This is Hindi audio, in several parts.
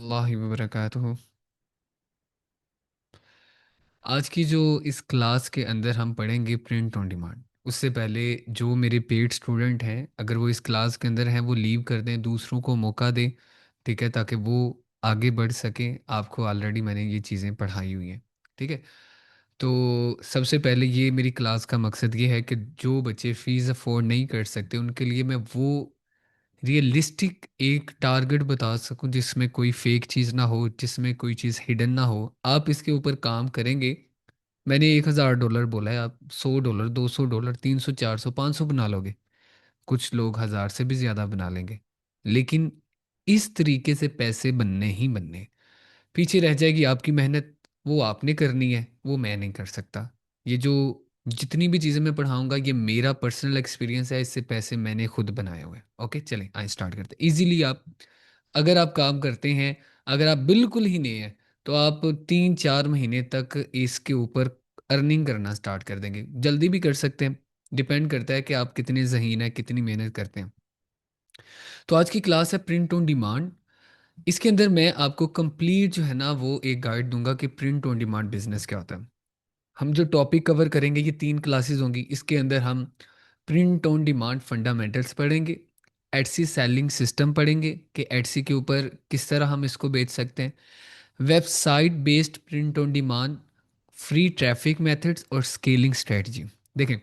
अल्लाह वबरकातुहू। आज की जो इस क्लास के अंदर हम पढ़ेंगे प्रिंट ऑन डिमांड। उससे पहले जो मेरे पेड स्टूडेंट हैं, अगर वो इस क्लास के अंदर हैं, वो लीव कर दें, दूसरों को मौका दें। ठीक है, ताकि वो आगे बढ़ सकें। आपको ऑलरेडी मैंने ये चीज़ें पढ़ाई हुई हैं। ठीक है। तो सबसे पहले ये मेरी क्लास का मकसद ये है कि जो बच्चे फ़ीस अफोर्ड नहीं कर सकते उनके लिए मैं वो रियलिस्टिक एक टारगेट बता सकूं जिसमें कोई फेक चीज़ ना हो, जिसमें कोई चीज़ हिडन ना हो। आप इसके ऊपर काम करेंगे। मैंने $1,000 बोला है, आप $100, $200, 300, 400, 500 बना लोगे। कुछ लोग हज़ार से भी ज़्यादा बना लेंगे। लेकिन इस तरीके से पैसे बनने ही बनने। पीछे रह जाएगी आपकी मेहनत, वो आपने करनी है, वो मैं नहीं कर सकता। ये जो जितनी भी चीज़ें मैं पढ़ाऊंगा ये मेरा पर्सनल एक्सपीरियंस है, इससे पैसे मैंने खुद बनाए हुए हैं। ओके, चलें आए स्टार्ट करते हैं। इजीली आप, अगर आप काम करते हैं, अगर आप बिल्कुल ही नए हैं, तो आप 3-4 महीने तक इसके ऊपर अर्निंग करना स्टार्ट कर देंगे। जल्दी भी कर सकते हैं, डिपेंड करता है कि आप कितने ज़हीन हैं, कितनी मेहनत करते हैं। तो आज की क्लास है प्रिंट ऑन डिमांड। इसके अंदर मैं आपको कंप्लीट जो है ना वो एक गाइड दूंगा कि प्रिंट ऑन डिमांड बिजनेस क्या होता है। हम जो टॉपिक कवर करेंगे, ये 3 क्लासेस होंगी। इसके अंदर हम प्रिंट ऑन डिमांड फंडामेंटल्स पढ़ेंगे, एडसी सेलिंग सिस्टम पढ़ेंगे कि एडसी के ऊपर किस तरह हम इसको बेच सकते हैं, website based print on demand, free traffic methods और स्केलिंग स्ट्रेटजी। देखें,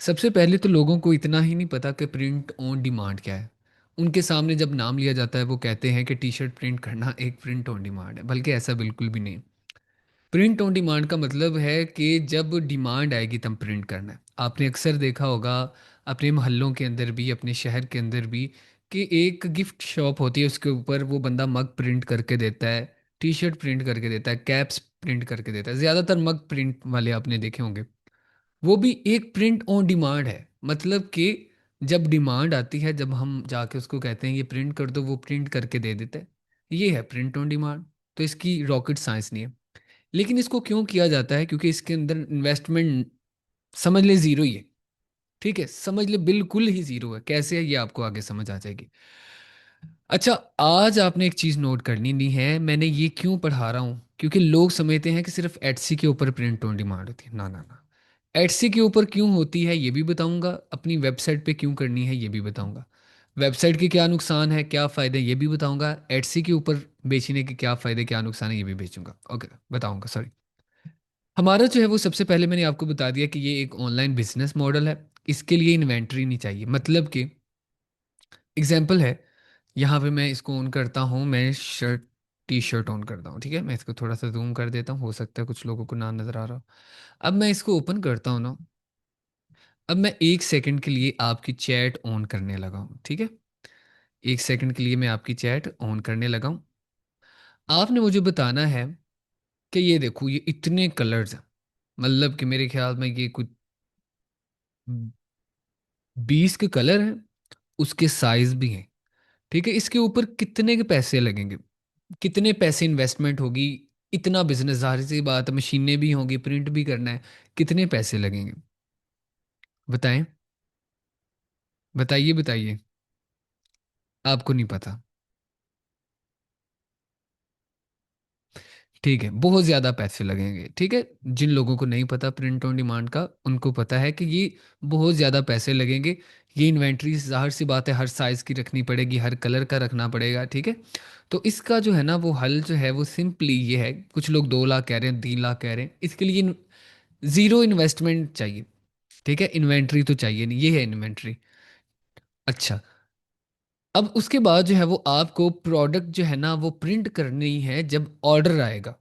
सबसे पहले तो लोगों को इतना ही नहीं पता कि प्रिंट ऑन डिमांड क्या है। उनके सामने जब नाम लिया जाता है वो कहते हैं कि टी शर्ट प्रिंट करना एक प्रिंट ऑन डिमांड है, बल्कि ऐसा बिल्कुल भी नहीं। प्रिंट ऑन डिमांड का मतलब है कि जब डिमांड आएगी तब प्रिंट करना है। आपने अक्सर देखा होगा अपने मोहल्लों के अंदर भी, अपने शहर के अंदर भी, कि एक गिफ्ट शॉप होती है, उसके ऊपर वो बंदा मग प्रिंट करके देता है, टी शर्ट प्रिंट करके देता है, कैप्स प्रिंट करके देता है। ज़्यादातर मग प्रिंट वाले आपने देखे होंगे। वो भी एक प्रिंट ऑन डिमांड है। मतलब कि जब डिमांड आती है, जब हम जाके उसको कहते हैं ये प्रिंट कर दो, वो प्रिंट करके दे देता है। ये है प्रिंट ऑन डिमांड। तो इसकी रॉकेट साइंस नहीं है। लेकिन इसको क्यों किया जाता है? क्योंकि इसके अंदर इन्वेस्टमेंट समझ ले ज़ीरो ही है। ठीक है, समझ ले बिल्कुल ही ज़ीरो है। कैसे है ये आपको आगे समझ आ जाएगी। अच्छा, आज आपने एक चीज़ नोट करनी नहीं है, मैंने ये क्यों पढ़ा रहा हूँ, क्योंकि लोग समझते हैं कि सिर्फ एटसी के ऊपर प्रिंट ऑन डिमांड होती है। ना ना ना, एटसी के ऊपर क्यों होती है ये भी बताऊंगा, अपनी वेबसाइट पे क्यों करनी है ये भी बताऊंगा, वेबसाइट के क्या नुकसान है क्या फ़ायदे ये भी बताऊंगा, एटसी के ऊपर बेचने के क्या फ़ायदे क्या नुकसान है ये भी बेचूंगा। ओके, बताऊंगा, सॉरी। हमारा जो है वो सबसे पहले मैंने आपको बता दिया कि ये एक ऑनलाइन बिजनेस मॉडल है। इसके लिए इन्वेंट्री नहीं चाहिए। मतलब कि एग्जाम्पल है, यहाँ पे मैं इसको ऑन करता हूँ, मैं शर्ट टी शर्ट ऑन करता हूँ। ठीक है, मैं इसको थोड़ा सा जूम कर देता हूँ, हो सकता है कुछ लोगों को ना नज़र आ रहा हो। अब मैं इसको ओपन करता हूँ ना। अब मैं 1 सेकंड के लिए आपकी चैट ऑन करने लगा हूँ। ठीक है, 1 सेकंड के लिए मैं आपकी चैट ऑन करने लगा हूँ। आपने मुझे बताना है कि ये देखो, ये इतने कलर्स हैं। मतलब कि मेरे ख्याल में ये कुछ 20 के कलर हैं, उसके साइज भी हैं। ठीक है, इसके ऊपर कितने के पैसे लगेंगे, कितने पैसे इन्वेस्टमेंट होगी। इतना बिजनेस, जाहिर सी बात है, मशीनें भी होंगी, प्रिंट भी करना है, कितने पैसे लगेंगे? बताएं, बताइए बताइए। आपको नहीं पता? ठीक है, बहुत ज़्यादा पैसे लगेंगे। ठीक है, जिन लोगों को नहीं पता प्रिंट ऑन डिमांड का, उनको पता है कि ये बहुत ज़्यादा पैसे लगेंगे। ये इन्वेंट्री जाहिर सी बात है हर साइज़ की रखनी पड़ेगी, हर कलर का रखना पड़ेगा। ठीक है, तो इसका जो है ना वो हल जो है वो सिंपली ये है। कुछ लोग 2 लाख कह रहे हैं, 3 लाख कह रहे हैं, इसके लिए ज़ीरो इन्वेस्टमेंट चाहिए। ठीक है, इन्वेंट्री तो चाहिए नहीं, ये है इन्वेंट्री। अच्छा, अब उसके बाद जो है वो आपको प्रोडक्ट जो है ना वो प्रिंट करनी है जब ऑर्डर आएगा।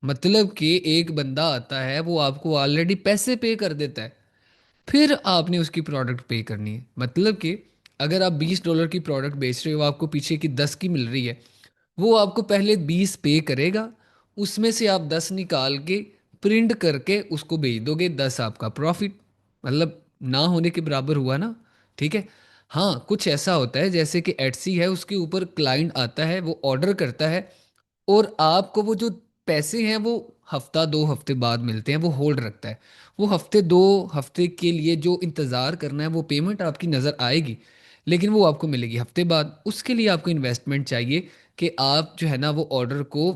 मतलब कि एक बंदा आता है, वो आपको ऑलरेडी पैसे पे कर देता है, फिर आपने उसकी प्रोडक्ट पे करनी है। मतलब कि अगर आप $20 की प्रोडक्ट बेच रहे हो, आपको पीछे की 10 की मिल रही है, वो आपको पहले 20 पे करेगा, उसमें से आप 10 निकाल के प्रिंट करके उसको भेज दोगे, 10 आपका प्रॉफिट। मतलब ना होने के बराबर हुआ ना। ठीक है। हाँ, कुछ ऐसा होता है जैसे कि एटसी है, उसके ऊपर क्लाइंट आता है, वो ऑर्डर करता है, और आपको वो जो पैसे हैं वो हफ्ता 2 हफ्ते बाद मिलते हैं, वो होल्ड रखता है। वो हफ्ते 2 हफ्ते के लिए जो इंतज़ार करना है, वो पेमेंट आपकी नज़र आएगी, लेकिन वो आपको मिलेगी हफ्ते बाद। उसके लिए आपको इन्वेस्टमेंट चाहिए कि आप जो है ना वो ऑर्डर को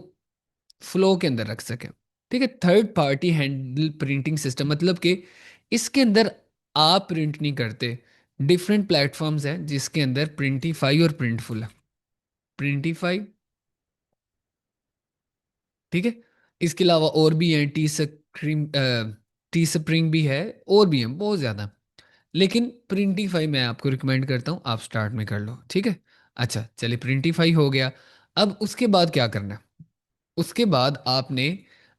फ्लो के अंदर रख सकें। ठीक है, third party handle printing system मतलब कि इसके अंदर आप प्रिंट नहीं करते। डिफरेंट प्लेटफॉर्म्स हैं जिसके अंदर प्रिंटीफाई और प्रिंटफुल है। प्रिंटीफाई, ठीक है। इसके अलावा और भी हैं, टी स्क्रीम, टी स्प्रिंग भी है, और भी हैं बहुत ज़्यादा। लेकिन प्रिंटीफाई मैं आपको रिकमेंड करता हूँ आप स्टार्ट में कर लो, ठीक है। अच्छा चलिए, प्रिंटीफाई हो गया। अब उसके बाद क्या करना है? उसके बाद आपने,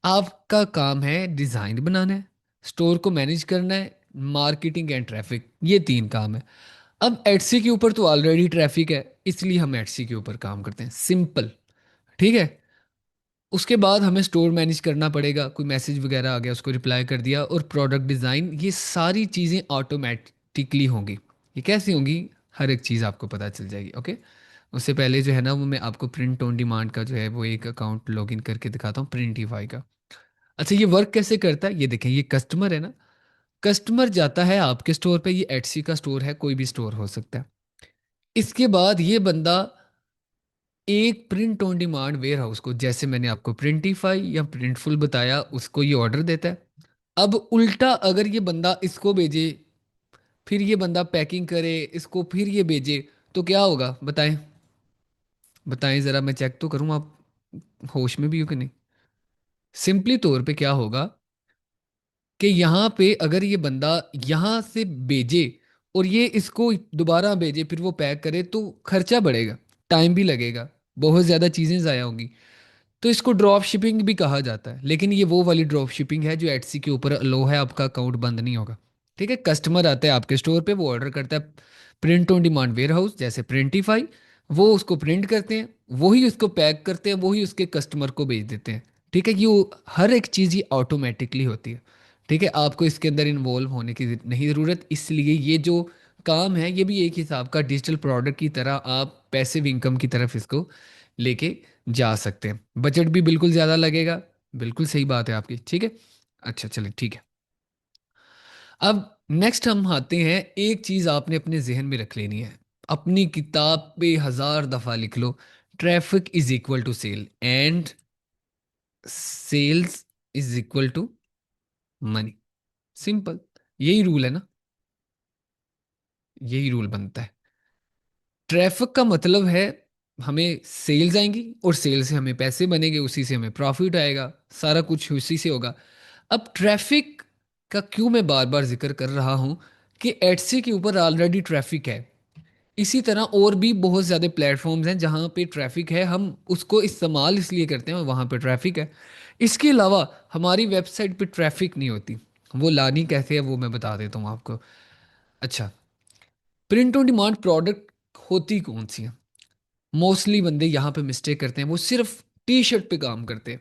आपका काम है डिज़ाइन बनाना है, स्टोर को मैनेज करना है, मार्केटिंग एंड ट्रैफिक, ये तीन काम है। अब एटसी के ऊपर तो ऑलरेडी ट्रैफिक है, इसलिए हम एटसी के ऊपर काम करते हैं, सिंपल। ठीक है। उसके बाद हमें स्टोर मैनेज करना पड़ेगा, कोई मैसेज वगैरह आ गया उसको रिप्लाई कर दिया, और प्रोडक्ट डिज़ाइन, ये सारी चीज़ें ऑटोमेटिकली होंगी। ये कैसे होंगी? हर एक चीज़ आपको पता चल जाएगी, ओके। उससे पहले जो है ना वो मैं आपको प्रिंट ऑन डिमांड का जो है वो एक अकाउंट लॉगिन करके दिखाता हूँ, प्रिंटीफाई का। अच्छा, ये वर्क कैसे करता है? ये देखें, ये कस्टमर है ना, कस्टमर जाता है आपके स्टोर पे, ये एटसी का स्टोर है, कोई भी स्टोर हो सकता है। इसके बाद ये बंदा एक print on demand warehouse को, जैसे मैंने आपको प्रिंटीफाई या प्रिंटफुल बताया, उसको ये ऑर्डर देता है। अब उल्टा अगर ये बंदा इसको भेजे, फिर ये बंदा पैकिंग करे इसको, फिर ये भेजे, तो क्या होगा बताएं? बताएं ज़रा, मैं चेक तो करूं आप होश में भी हो कि नहीं। सिंपली तौर पे क्या होगा कि यहाँ पे अगर ये बंदा यहाँ से भेजे और ये इसको दोबारा भेजे, फिर वो पैक करे, तो खर्चा बढ़ेगा, टाइम भी लगेगा, बहुत ज़्यादा चीज़ें ज़ाया होंगी। तो इसको ड्रॉप शिपिंग भी कहा जाता है, लेकिन ये वो वाली ड्रॉप शिपिंग है जो एटसी के ऊपर लो है, आपका अकाउंट बंद नहीं होगा। ठीक है, कस्टमर आता है आपके स्टोर पे, वो ऑर्डर करता है print on demand warehouse जैसे प्रिंटीफाई, वो उसको प्रिंट करते हैं, वही उसको पैक करते हैं, वही उसके कस्टमर को भेज देते हैं। ठीक है, ये हर एक चीज़ ये ऑटोमेटिकली होती है। ठीक है, आपको इसके अंदर इन्वॉल्व होने की नहीं ज़रूरत, इसलिए ये जो काम है ये भी एक हिसाब का डिजिटल प्रोडक्ट की तरह आप पैसिव इनकम की तरफ इसको लेके जा सकते हैं। बजट भी बिल्कुल ज़्यादा लगेगा, बिल्कुल सही बात है आपकी, ठीक है। अच्छा चलिए ठीक है। अब नेक्स्ट हम आते हैं, एक चीज़ आपने अपने जहन में रख लेनी है, अपनी किताब पे 1000 दफ़ा लिख लो, traffic is equal to sale and sales is equal to money. Simple, यही रूल है ना, यही रूल बनता है। ट्रैफिक का मतलब है हमें सेल्स आएंगी, और सेल से हमें पैसे बनेंगे, उसी से हमें प्रॉफिट आएगा, सारा कुछ उसी से होगा। अब ट्रैफिक का क्यों मैं बार बार जिक्र कर रहा हूं कि एटसी के ऊपर ऑलरेडी ट्रैफिक है। इसी तरह और भी बहुत ज़्यादा प्लेटफॉर्म्स हैं जहां पे ट्रैफिक है, हम उसको इस्तेमाल इसलिए करते हैं वहां पे ट्रैफिक है। इसके अलावा हमारी वेबसाइट पे ट्रैफिक नहीं होती, वो लानी कैसे है वो मैं बता देता हूँ आपको। अच्छा, प्रिंट ऑन डिमांड प्रोडक्ट होती कौन सी है? मोस्टली बंदे यहाँ पे मिस्टेक करते हैं, वो सिर्फ टी शर्ट पे काम करते हैं,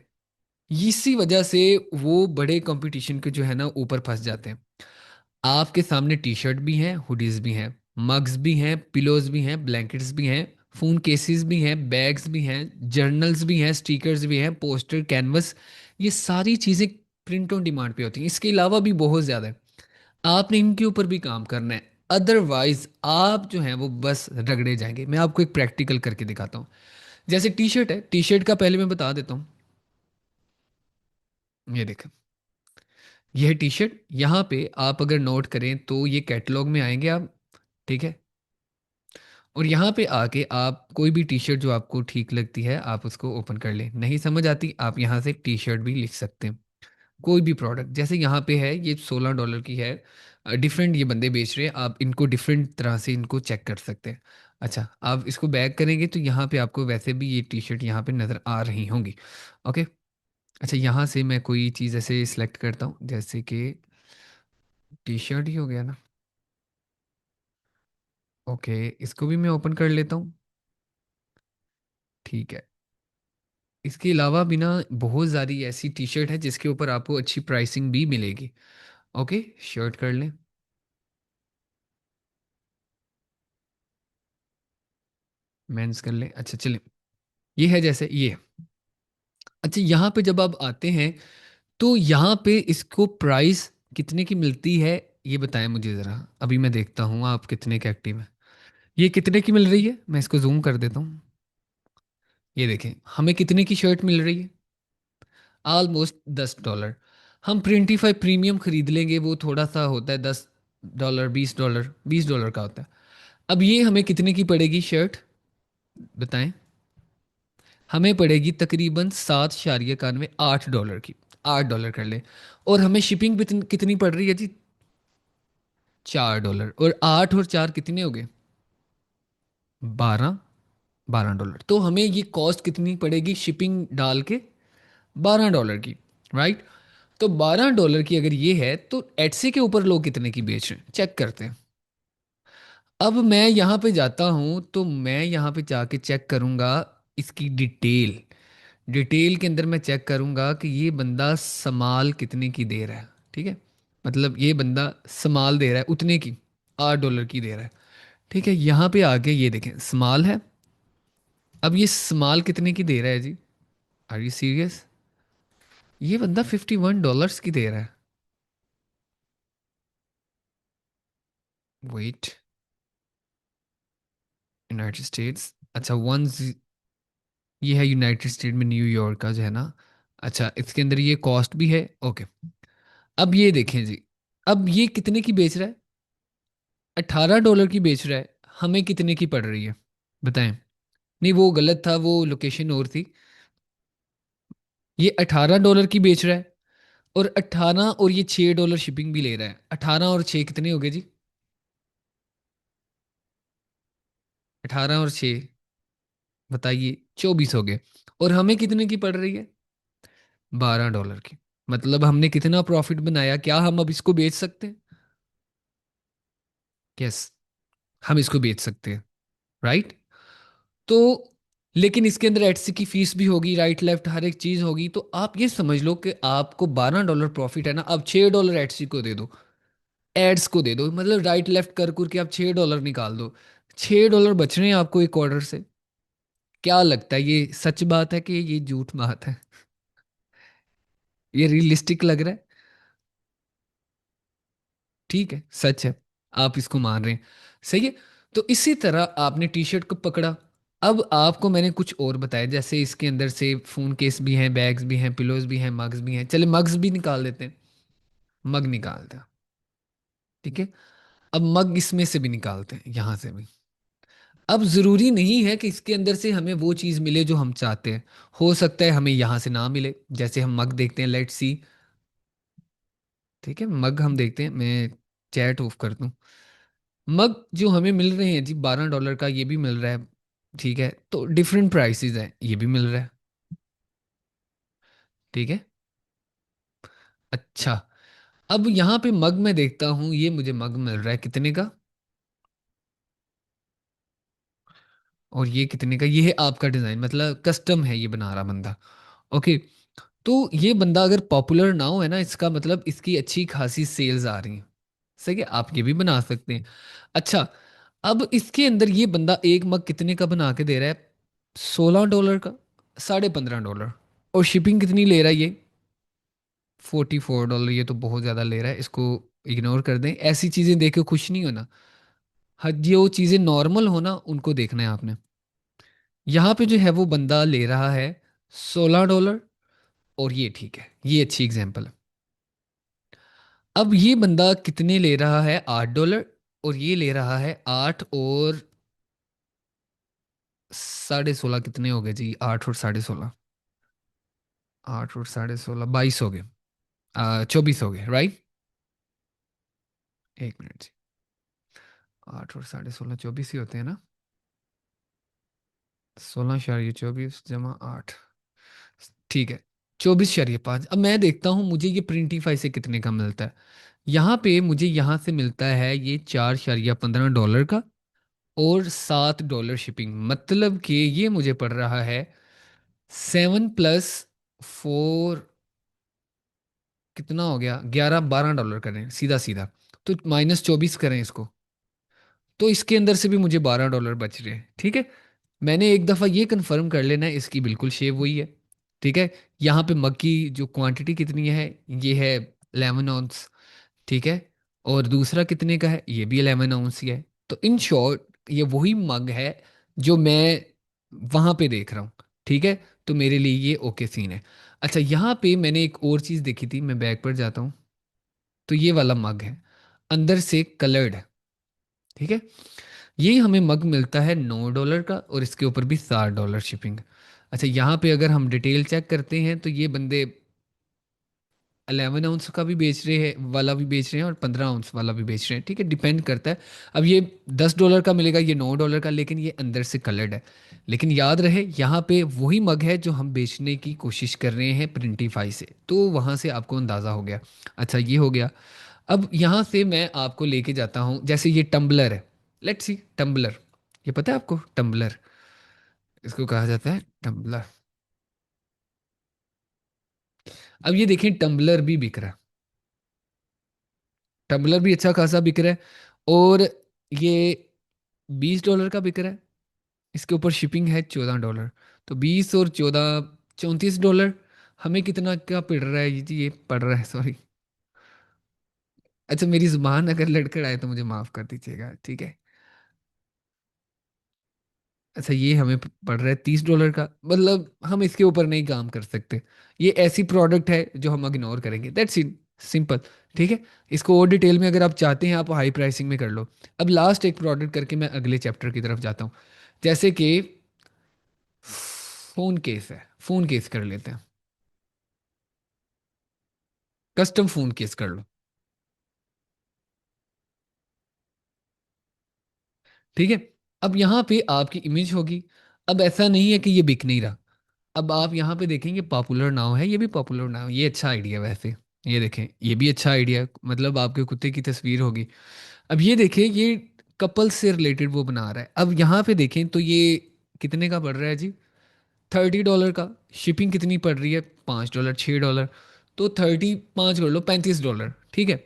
इसी वजह से वो बड़े कंपटीशन के जो है ना ऊपर फंस जाते हैं। आपके सामने टी शर्ट भी हैं, हुडीज भी हैं, मग्स भी हैं, पिलोज भी हैं, ब्लैंकेट्स भी हैं, फोन केसेस भी हैं, बैग्स भी हैं, जर्नल्स भी हैं, स्टिकर्स भी हैं, पोस्टर, कैनवस, ये सारी चीज़ें प्रिंट ऑन डिमांड पे होती हैं। इसके अलावा भी बहुत ज़्यादा है, आपने इनके ऊपर भी काम करना है, अदरवाइज आप जो हैं वो बस रगड़े जाएंगे। मैं आपको एक प्रैक्टिकल करके दिखाता हूँ। जैसे टी शर्ट है, टी शर्ट का पहले मैं बता देता हूँ। ये देखें, यह टी शर्ट, यहाँ पे आप अगर नोट करें तो ये कैटलॉग में आएंगे आप, ठीक है। और यहाँ पे आके आप कोई भी टी शर्ट जो आपको ठीक लगती है आप उसको ओपन कर लें, नहीं समझ आती आप यहाँ से टी शर्ट भी लिख सकते हैं। कोई भी प्रोडक्ट, जैसे यहाँ पे है ये $16 की है, डिफरेंट ये बंदे बेच रहे हैं, आप इनको डिफरेंट तरह से इनको चेक कर सकते हैं। अच्छा, आप इसको बैक करेंगे तो यहाँ पे आपको वैसे भी ये टी शर्ट यहाँ पे नज़र आ रही होंगी, ओके। अच्छा, यहाँ से मैं कोई चीज़ ऐसे सिलेक्ट करता हूँ, जैसे कि टी शर्ट ही हो गया ना, ओके, इसको भी मैं ओपन कर लेता हूँ, ठीक है। इसके अलावा भी ना बहुत सारी ऐसी टी शर्ट है जिसके ऊपर आपको अच्छी प्राइसिंग भी मिलेगी, ओके। शर्ट कर लें, मेंस कर लें, अच्छा चलिए, ये है जैसे ये। अच्छा, यहाँ पे जब आप आते हैं तो यहाँ पे इसको प्राइस कितने की मिलती है, ये बताएं मुझे ज़रा, अभी मैं देखता हूँ आप कितने के एक्टिव हैं। ये कितने की मिल रही है, मैं इसको जूम कर देता हूँ। ये देखें, हमें कितने की शर्ट मिल रही है? ऑलमोस्ट $10। हम प्रिंटीफाई प्रीमियम खरीद लेंगे, वो थोड़ा सा होता है, $10, $20, $20 का होता है। अब ये हमें कितने की पड़ेगी शर्ट, बताएं? हमें पड़ेगी तकरीबन 7.91 $8 की। $8 कर ले। और हमें शिपिंग कितनी पड़ रही है जी? $4। और 8 और 4 कितने हो गए? 12। $12। तो हमें ये कॉस्ट कितनी पड़ेगी शिपिंग डाल के? $12 की। राइट। तो $12 की अगर ये है, तो एटसी के ऊपर लोग कितने की बेच रहे हैं, चेक करते हैं। अब मैं यहाँ पे जाता हूँ, तो मैं यहाँ पे जाके चेक करूँगा इसकी डिटेल। डिटेल के अंदर मैं चेक करूँगा कि ये बंदा समाल कितने की दे रहा है। ठीक है, मतलब ये बंदा समाल दे रहा है उतने की, $8 की दे रहा है। ठीक है, यहाँ पे आके ये देखें स्मॉल है। अब ये स्मॉल कितने की दे रहा है जी? Are you serious? ये बंदा $51 की दे रहा है। वेट, यूनाइटेड स्टेट्स, अच्छा वन, ये है यूनाइटेड स्टेट में न्यूयॉर्क का जो है ना। अच्छा, इसके अंदर ये कॉस्ट भी है, ओके। अब ये देखें जी, अब ये कितने की बेच रहा है? $18 की बेच रहा है। हमें कितने की पड़ रही है, बताएं? नहीं, वो गलत था, वो लोकेशन और थी। ये $18 की बेच रहा है, और 18 और ये $6 शिपिंग भी ले रहा है। 18 और 6 कितने हो गए जी? 18 और 6, बताइए, 24 हो गए। और हमें कितने की पड़ रही है? $12 की। मतलब हमने कितना प्रॉफिट बनाया? क्या हम अब इसको बेच सकते हैं? यस, हम इसको बेच सकते हैं। राइट। तो लेकिन इसके अंदर एटसी की फीस भी होगी, राइट लेफ्ट हर एक चीज होगी। तो आप ये समझ लो कि आपको $12 प्रॉफिट है ना, अब $6 एटसी को दे दो, एड्स को दे दो, मतलब राइट लेफ्ट कर के आप $6 निकाल दो। $6 बच रहे हैं आपको एक ऑर्डर से। क्या लगता है, ये सच बात है कि ये झूठ बात है? ये रियलिस्टिक लग रहा है? ठीक है, सच है, आप इसको मान रहे हैं, सही है। तो इसी तरह आपने टी शर्ट को पकड़ा। अब आपको मैंने कुछ और बताया, जैसे इसके अंदर से फोन केस भी हैं, बैग्स भी हैं, पिलोज भी हैं, मग्स भी हैं। चले मग्स भी निकाल देते हैं, मग निकालते हैं। ठीक है, अब मग इसमें से भी निकालते हैं, यहां से भी। अब जरूरी नहीं है कि इसके अंदर से हमें वो चीज मिले जो हम चाहते हैं। हो सकता है हमें यहां से ना मिले। जैसे हम मग देखते हैं, लेट्स सी। ठीक है, मग हम देखते हैं, मैं चैट ऑफ कर दूं। मग जो हमें मिल रहे हैं जी, $12 का ये भी मिल रहा है। ठीक है, तो डिफरेंट प्राइसेस हैं, ये भी मिल रहा है। ठीक है, अच्छा। अब यहाँ पे मग में देखता हूँ, ये मुझे मग मिल रहा है कितने का? और ये कितने का? ये है आपका डिजाइन, मतलब कस्टम है, ये बना रहा बंदा। ओके। तो ये बंदा अगर पॉपुलर ना हो, है ना, इसका मतलब इसकी अच्छी खासी सेल्स आ रही हैं। सही है, आप ये भी बना सकते हैं। अच्छा, अब इसके अंदर ये बंदा एक मग कितने का बना के दे रहा है? $16 का, $15.5। और शिपिंग कितनी ले रहा है ये? $44। ये तो बहुत ज़्यादा ले रहा है, इसको इग्नोर कर दें। ऐसी चीज़ें देख के खुश नहीं होना। हाँ, जो चीज़ें नॉर्मल हो ना, उनको देखना है आपने। यहाँ पे जो है वो बंदा ले रहा है $16। और ये ठीक है, ये अच्छी एग्जाम्पल है। अब ये बंदा कितने ले रहा है? $8। और ये ले रहा है 8 और 16.5 कितने हो गए जी? 8 और 16.5, 8 और 16.5 22 हो गए, 24 हो गए, राइट। एक मिनट जी, 8 और 16.5 24 ही होते हैं ना? 16.24 जमा 8, ठीक है, 24.5। अब मैं देखता हूँ मुझे ये प्रिंटीफाई से कितने का मिलता है। यहाँ पे मुझे यहाँ से मिलता है ये $4.15 का, और $7 शिपिंग, मतलब कि ये मुझे पड़ रहा है 7 + 4, कितना हो गया? 11 12 डॉलर करें सीधा सीधा, तो -24 करें इसको, तो इसके अंदर से भी मुझे $12 बच रहे हैं। ठीक है, मैंने एक दफ़ा ये कंफर्म कर लेना है, इसकी बिल्कुल शेव हुई है। ठीक है, यहाँ पे मग की जो क्वांटिटी कितनी है, ये है 11 ounce। ठीक है, और दूसरा कितने का है? ये भी 11 ounce ही है। तो इन शॉर्ट ये वही मग है जो मैं वहां पे देख रहा हूँ। ठीक है, तो मेरे लिए ये ओके सीन है। अच्छा, यहाँ पे मैंने एक और चीज़ देखी थी, मैं बैक पर जाता हूँ, तो ये वाला मग है, अंदर से कलर्ड है। ठीक है, ये हमें मग मिलता है $9 का, और इसके ऊपर भी $7 शिपिंग। अच्छा, यहाँ पे अगर हम डिटेल चेक करते हैं तो ये बंदे 11 आउंस का भी बेच रहे हैं, वाला भी बेच रहे हैं, और 15 आउंस वाला भी बेच रहे हैं। ठीक है, डिपेंड करता है। अब ये $10 का मिलेगा, ये $9 का, लेकिन ये अंदर से कलर्ड है। लेकिन याद रहे, यहाँ पे वही मग है जो हम बेचने की कोशिश कर रहे हैं प्रिंटीफाई से, तो वहाँ से आपको अंदाज़ा हो गया। अच्छा, ये हो गया। अब यहाँ से मैं आपको लेके जाता हूँ, जैसे ये टम्बलर है, लेट्स सी टम्बलर, ये पता है आपको टम्बलर, इसको कहा जाता है टम्बलर। अब ये देखें, टम्बलर भी बिक रहा है, टम्बलर भी अच्छा खासा बिक रहा है, और ये $20 का बिक रहा है, इसके ऊपर शिपिंग है $14। तो 20 और 14, $34। हमें कितना क्या पड़ रहा है ये पड़ रहा है, सॉरी। अच्छा, मेरी जुबान अगर लड़खड़ आए तो मुझे माफ़ कर दीजिएगा, ठीक है। अच्छा, ये हमें पड़ रहा है $30 का, मतलब हम इसके ऊपर नहीं काम कर सकते। ये ऐसी प्रोडक्ट है जो हम इग्नोर करेंगे, दैट्स इट, सिंपल। ठीक है, इसको और डिटेल में अगर आप चाहते हैं, आप हाई प्राइसिंग में कर लो। अब लास्ट एक प्रोडक्ट करके मैं अगले चैप्टर की तरफ जाता हूँ, जैसे कि फ़ोन केस है, फ़ोन केस कर लेते हैं, कस्टम फ़ोन केस कर लो। ठीक है, अब यहाँ पे आपकी इमेज होगी। अब ऐसा नहीं है कि ये बिक नहीं रहा। अब आप यहाँ पे देखेंगे पॉपुलर नाउ है, ये भी पॉपुलर नाउ, ये अच्छा आइडिया वैसे। ये देखें, ये भी अच्छा आइडिया है, मतलब आपके कुत्ते की तस्वीर होगी। अब ये देखें, ये कपल से रिलेटेड वो बना रहा है। अब यहाँ पे देखें तो ये कितने का पड़ रहा है जी? $30 का। शिपिंग कितनी पड़ रही है? $5, $6। तो 35 कर लो, $35। ठीक है,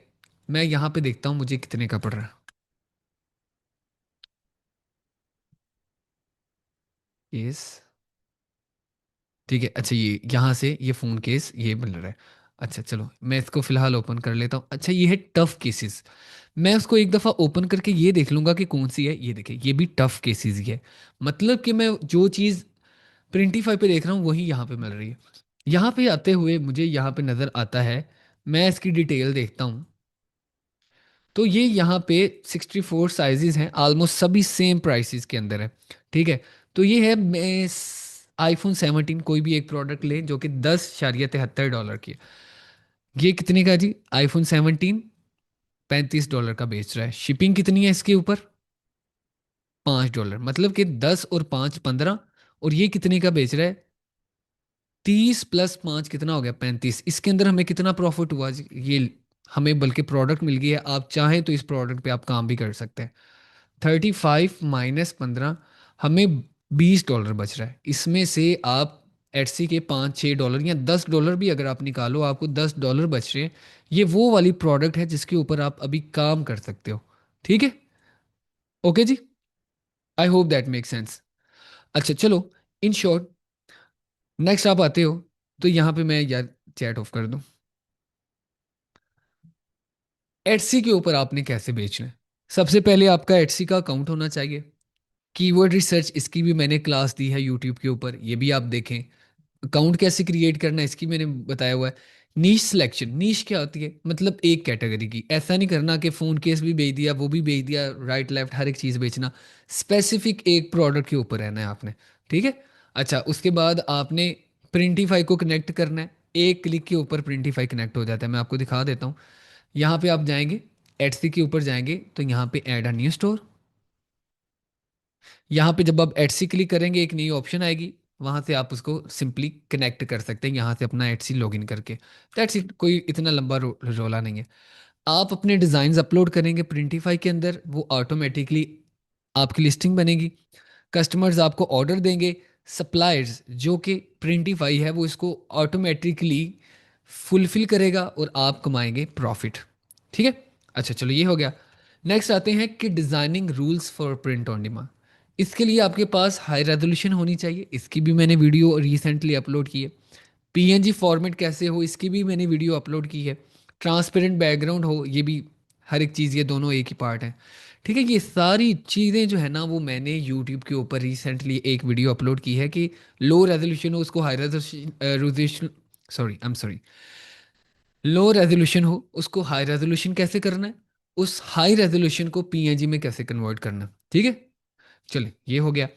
मैं यहाँ पे देखता हूँ मुझे कितने का पड़ रहा है। यस, ठीक है। अच्छा, ये यहाँ से ये फ़ोन केस ये मिल रहा है। अच्छा चलो, मैं इसको फ़िलहाल ओपन कर लेता हूँ। अच्छा, ये है टफ़ केसेस। मैं उसको एक दफ़ा ओपन करके ये देख लूँगा कि कौन सी है। ये देखिए, ये भी टफ़ केसेस ही है। मतलब कि मैं जो चीज़ प्रिंटीफाई पे देख रहा हूँ वही यहाँ पे मिल रही है। यहाँ पे आते हुए मुझे यहाँ पे नज़र आता है, मैं इसकी डिटेल देखता हूँ, तो ये यहाँ पे 64 साइजेस हैं, ऑलमोस्ट सभी सेम प्राइसेस के अंदर है। ठीक है, तो ये है, मैं iPhone 17 कोई भी एक प्रोडक्ट ले जो कि $10.73 की है। ये कितने का जी? iPhone 17 $35 का बेच रहा है। शिपिंग कितनी है इसके ऊपर? $5, मतलब कि 10 और 5 15। और ये कितने का बेच रहा है? 30 + 5 कितना हो गया? 35। इसके अंदर हमें कितना प्रॉफिट हुआ जी? ये हमें बल्कि प्रोडक्ट मिल गई है, आप चाहें तो इस प्रोडक्ट पे आप काम भी कर सकते हैं। 35 - 15, हमें $20 बच रहा है। इसमें से आप एटसी के $5 - $6 या $10 भी अगर आप निकालो, आपको $10 बच रहे हैं। ये वो वाली प्रोडक्ट है जिसके ऊपर आप अभी काम कर सकते हो। ठीक है, ओके जी, I hope that make sense. अच्छा चलो, इन शॉर्ट, नेक्स्ट आप आते हो, तो यहाँ पे मैं यार चैट ऑफ कर दूँ। एटसी के ऊपर आपने कैसे बेचना है? सबसे पहले आपका एटसी का अकाउंट होना चाहिए। कीवर्ड रिसर्च, इसकी भी मैंने क्लास दी है यूट्यूब के ऊपर, ये भी आप देखें। अकाउंट कैसे क्रिएट करना है इसकी मैंने बताया हुआ है। नीश सिलेक्शन, नीश क्या होती है? मतलब एक कैटेगरी की। ऐसा नहीं करना कि फ़ोन केस भी बेच दिया, वो भी बेच दिया, राइट लेफ्ट हर एक चीज़ बेचना। स्पेसिफिक एक प्रोडक्ट के ऊपर रहना है आपने। ठीक है, अच्छा, उसके बाद आपने प्रिंटीफाई को कनेक्ट करना है। एक क्लिक के ऊपर प्रिंटीफाई कनेक्ट हो जाता है, मैं आपको दिखा देता हूँ। यहाँ पे आप जाएंगे, एटसी के ऊपर जाएंगे, तो यहाँ पे ऐड अ न्यू स्टोर। यहाँ पे जब आप एटसी क्लिक करेंगे, एक नई ऑप्शन आएगी, वहाँ से आप उसको सिंपली कनेक्ट कर सकते हैं यहाँ से अपना एटसी लॉगिन करके। दैट्स इट, कोई इतना लंबा रोला नहीं है। आप अपने डिज़ाइंस अपलोड करेंगे प्रिंटीफाई के अंदर, वो ऑटोमेटिकली आपकी लिस्टिंग बनेगी। कस्टमर्स आपको ऑर्डर देंगे। सप्लायर्स जो कि प्रिंटीफाई है, वो इसको ऑटोमेटिकली फुलफिल करेगा और आप कमाएंगे प्रॉफिट। ठीक है, अच्छा चलो, ये हो गया। नेक्स्ट आते हैं कि designing rules for print on demand. इसके लिए आपके पास हाई रेजोल्यूशन होनी चाहिए, इसकी भी मैंने वीडियो रिसेंटली अपलोड की है। पीएनजी फॉर्मेट कैसे हो, इसकी भी मैंने वीडियो अपलोड की है। ट्रांसपेरेंट बैकग्राउंड हो, ये भी, हर एक चीज़, ये दोनों एक ही पार्ट हैं। ठीक है, ये सारी चीज़ें जो है ना वो मैंने यूट्यूब के ऊपर रिसेंटली एक वीडियो अपलोड की है कि लो रेजोल्यूशन हो उसको high resolution, sorry I am sorry, low resolution हो उसको हाई रेजोल्यूशन कैसे करना है, उस हाई रेजोल्यूशन को पीएनजी में कैसे कन्वर्ट करना है। ठीक है, चलिए ये हो गया।